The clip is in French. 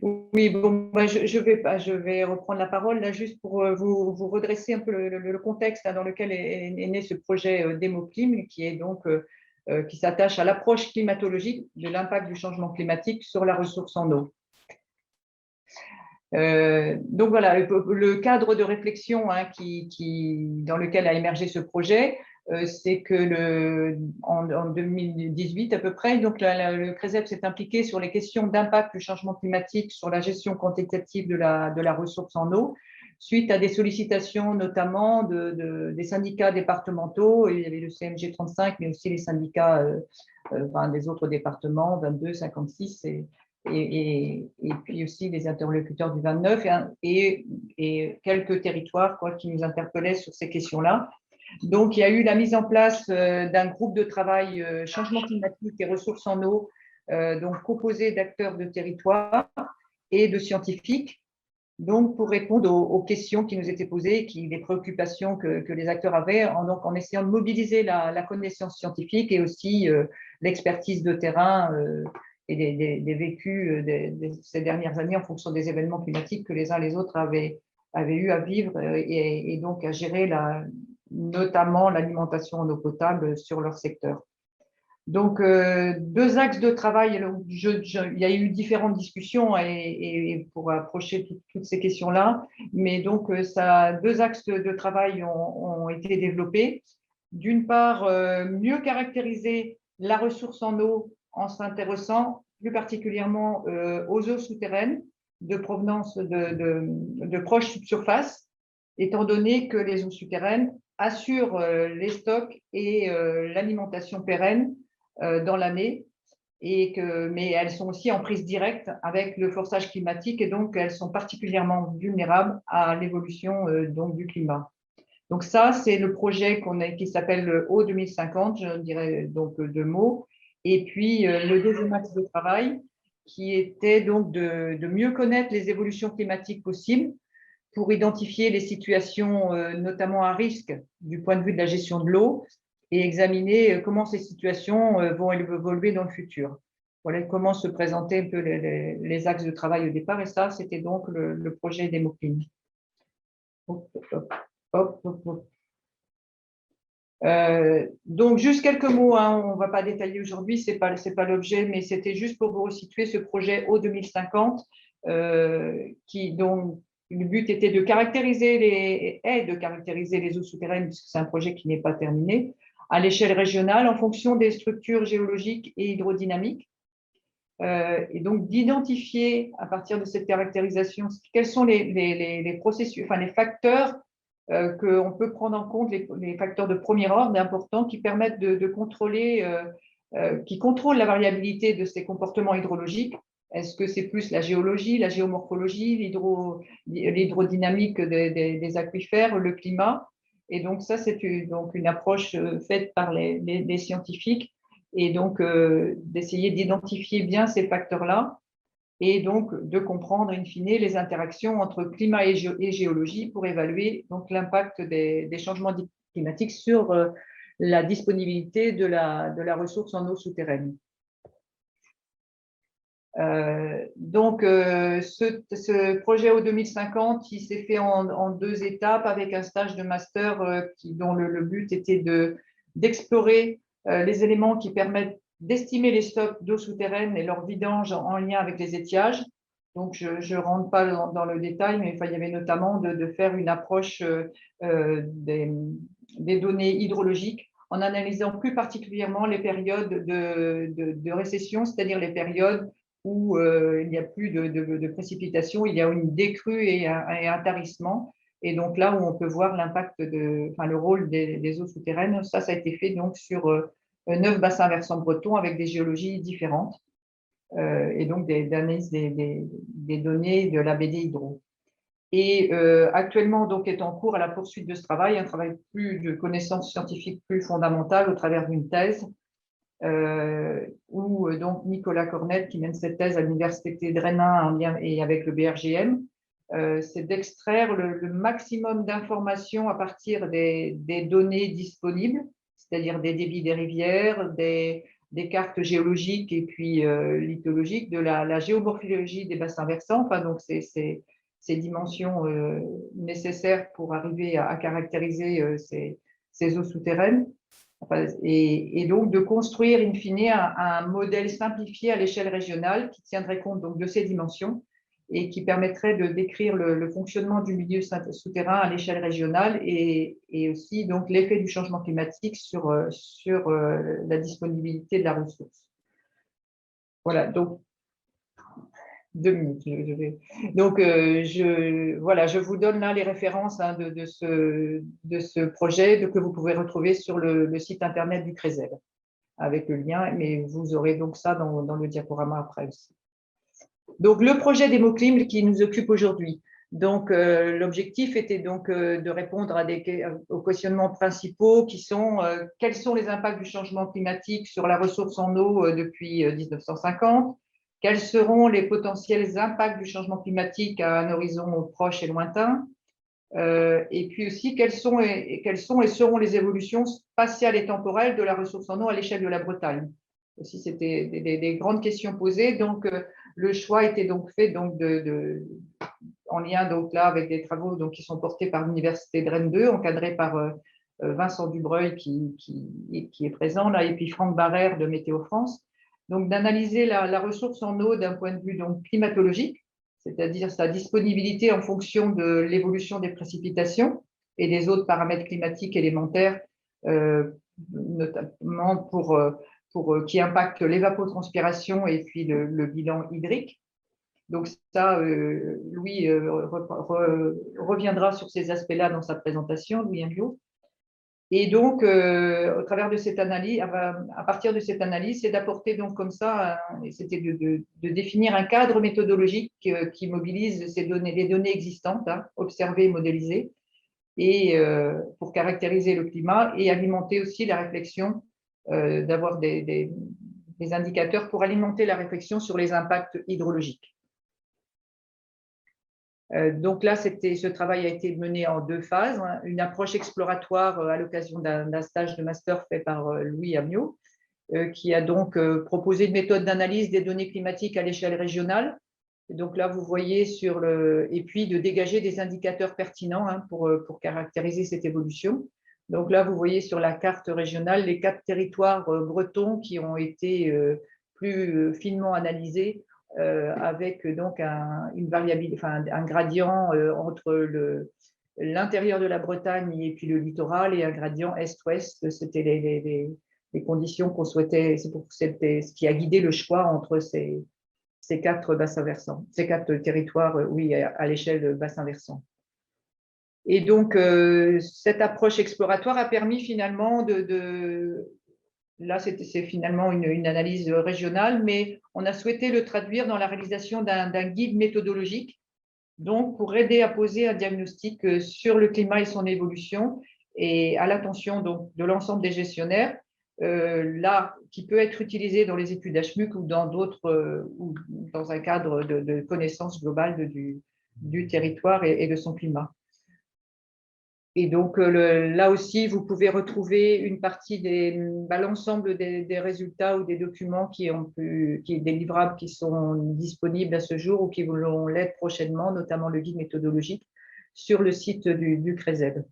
Oui, bon, bah, je vais reprendre la parole là juste pour vous redresser un peu le contexte, hein, dans lequel est né ce projet DémoClim, qui est donc qui s'attache à l'approche climatologique de l'impact du changement climatique sur la ressource en eau. Donc voilà, le cadre de réflexion, hein, dans lequel a émergé ce projet, c'est que en 2018 à peu près, donc le CRESEP s'est impliqué sur les questions d'impact du changement climatique sur la gestion quantitative de la ressource en eau, suite à des sollicitations notamment des syndicats départementaux. Il y avait le CMG 35, mais aussi les syndicats des autres départements, 22, 56 et puis aussi les interlocuteurs du 29 et quelques territoires qui nous interpellaient sur ces questions-là. Donc, il y a eu la mise en place d'un groupe de travail changement climatique et ressources en eau, donc composé d'acteurs de territoire et de scientifiques, donc pour répondre aux questions qui nous étaient posées, les préoccupations que les acteurs avaient, en essayant de mobiliser la connaissance scientifique et aussi l'expertise de terrain et des vécus ces dernières années en fonction des événements climatiques que les uns les autres avaient eu à vivre et donc à gérer notamment l'alimentation en eau potable sur leur secteur. Donc, deux axes de travail. Il y a eu différentes discussions et pour approcher toutes ces questions-là, mais donc deux axes de travail ont été développés. D'une part, mieux caractériser la ressource en eau en s'intéressant plus particulièrement aux eaux souterraines de provenance de proches subsurface, étant donné que les eaux souterraines assurent les stocks et l'alimentation pérenne dans l'année, mais elles sont aussi en prise directe avec le forçage climatique et donc elles sont particulièrement vulnérables à l'évolution donc du climat. Donc ça, c'est le projet qui s'appelle Eau 2050, je dirais donc deux mots. Et puis le deuxième axe de travail, qui était donc de mieux connaître les évolutions climatiques possibles pour identifier les situations notamment à risque du point de vue de la gestion de l'eau et examiner comment ces situations vont évoluer dans le futur. Voilà comment se présentaient un peu les axes de travail au départ. Et ça, c'était donc le projet DémoClim. Hop, hop, hop, hop, hop. Donc, juste quelques mots, hein, on ne va pas détailler aujourd'hui, ce n'est pas l'objet, mais c'était juste pour vous resituer ce projet Eau 2050, dont le but était de caractériser les eaux souterraines, puisque c'est un projet qui n'est pas terminé, à l'échelle régionale en fonction des structures géologiques et hydrodynamiques. Et donc d'identifier à partir de cette caractérisation quels sont les processus, enfin les facteurs qu'on peut prendre en compte, les facteurs de premier ordre importants qui permettent de contrôler, qui contrôlent la variabilité de ces comportements hydrologiques. Est-ce que c'est plus la géologie, la géomorphologie, l'hydrodynamique des aquifères, le climat? Et donc ça, c'est donc une approche faite par les scientifiques et donc d'essayer d'identifier bien ces facteurs-là et donc de comprendre in fine les interactions entre climat et géologie pour évaluer donc l'impact des changements climatiques sur la disponibilité de la ressource en eau souterraine. Donc, ce projet Eau 2050, il s'est fait en deux étapes avec un stage de master dont le but était d'explorer les éléments qui permettent d'estimer les stocks d'eau souterraine et leur vidange en lien avec les étiages. Donc, je ne rentre pas dans le détail, mais il y avait notamment de faire une approche des données hydrologiques en analysant plus particulièrement les périodes de récession, c'est-à-dire les périodes où il n'y a plus de précipitations, il y a une décrue et un tarissement. Et donc là où on peut voir l'impact le rôle des eaux souterraines, ça a été fait donc sur 9 bassins versants bretons avec des géologies différentes et donc d'analyse des données de l'ABD Hydro. Et actuellement donc est en cours à la poursuite de ce travail, un travail plus de connaissances scientifiques plus fondamentales au travers d'une thèse où donc Nicolas Cornette, qui mène cette thèse à l'université de Rennes en lien et avec le BRGM, c'est d'extraire le maximum d'informations à partir des données disponibles, c'est-à-dire des débits des rivières, des cartes géologiques et puis lithologiques, de la géomorphologie des bassins versants, enfin, donc ces dimensions nécessaires pour arriver à caractériser ces eaux souterraines. Enfin, et donc de construire in fine un modèle simplifié à l'échelle régionale qui tiendrait compte donc de ces dimensions et qui permettrait de décrire le fonctionnement du milieu souterrain à l'échelle régionale et aussi donc l'effet du changement climatique sur la disponibilité de la ressource. Voilà, donc 2 minutes. Donc, voilà, je vous donne là les références hein, de ce projet que vous pouvez retrouver sur le site internet du CRESEB avec le lien, mais vous aurez donc ça dans le diaporama après aussi. Donc, le projet Démoclim qui nous occupe aujourd'hui. Donc, l'objectif était donc de répondre aux questionnements principaux qui sont quels sont les impacts du changement climatique sur la ressource en eau depuis 1950, quels seront les potentiels impacts du changement climatique à un horizon proche et lointain, et puis aussi quelles sont et seront les évolutions spatiales et temporelles de la ressource en eau à l'échelle de la Bretagne. Aussi, c'était des grandes questions posées. Donc, le choix était donc fait donc en lien donc là avec des travaux donc qui sont portés par l'université de Rennes 2, encadrés par Vincent Dubreuil qui est présent là, et puis Franck Barrère de Météo France. Donc, d'analyser la ressource en eau d'un point de vue donc climatologique, c'est-à-dire sa disponibilité en fonction de l'évolution des précipitations et des autres paramètres climatiques élémentaires, notamment qui impactent l'évapotranspiration et puis le bilan hydrique. Donc ça, Louis reviendra sur ces aspects-là dans sa présentation, Louis Ambiot. Et donc, au travers de cette analyse, à partir de cette analyse, c'est d'apporter donc comme ça, c'était de définir un cadre méthodologique qui mobilise les données existantes, hein, observées et modélisées, et pour caractériser le climat et alimenter aussi la réflexion, d'avoir des indicateurs pour alimenter la réflexion sur les impacts hydrologiques. Donc là, ce travail a été mené en 2 phases. Hein. Une approche exploratoire à l'occasion d'un stage de master fait par Louis Ambiot, qui a donc proposé une méthode d'analyse des données climatiques à l'échelle régionale. Et donc là, vous voyez et puis de dégager des indicateurs pertinents hein, pour caractériser cette évolution. Donc là, vous voyez sur la carte régionale les 4 territoires bretons qui ont été plus finement analysés avec donc une variabilité, enfin, un gradient entre l'intérieur de la Bretagne et puis le littoral et un gradient est-ouest. C'était les conditions qu'on souhaitait, c'était ce qui a guidé le choix entre ces 4 bassins versants, ces 4 territoires, oui, à l'échelle bassin versant. Et donc, cette approche exploratoire a permis finalement là, c'est finalement une analyse régionale, mais on a souhaité le traduire dans la réalisation d'un guide méthodologique, donc pour aider à poser un diagnostic sur le climat et son évolution, et à l'attention de l'ensemble des gestionnaires, là, qui peut être utilisé dans les études HMUC ou dans d'autres, ou dans un cadre de connaissance globale du territoire et de son climat. Et donc, là aussi, vous pouvez retrouver une partie l'ensemble des résultats ou des documents des livrables qui sont disponibles à ce jour ou qui vont l'être prochainement, notamment le guide méthodologique, sur le site du CRESEB.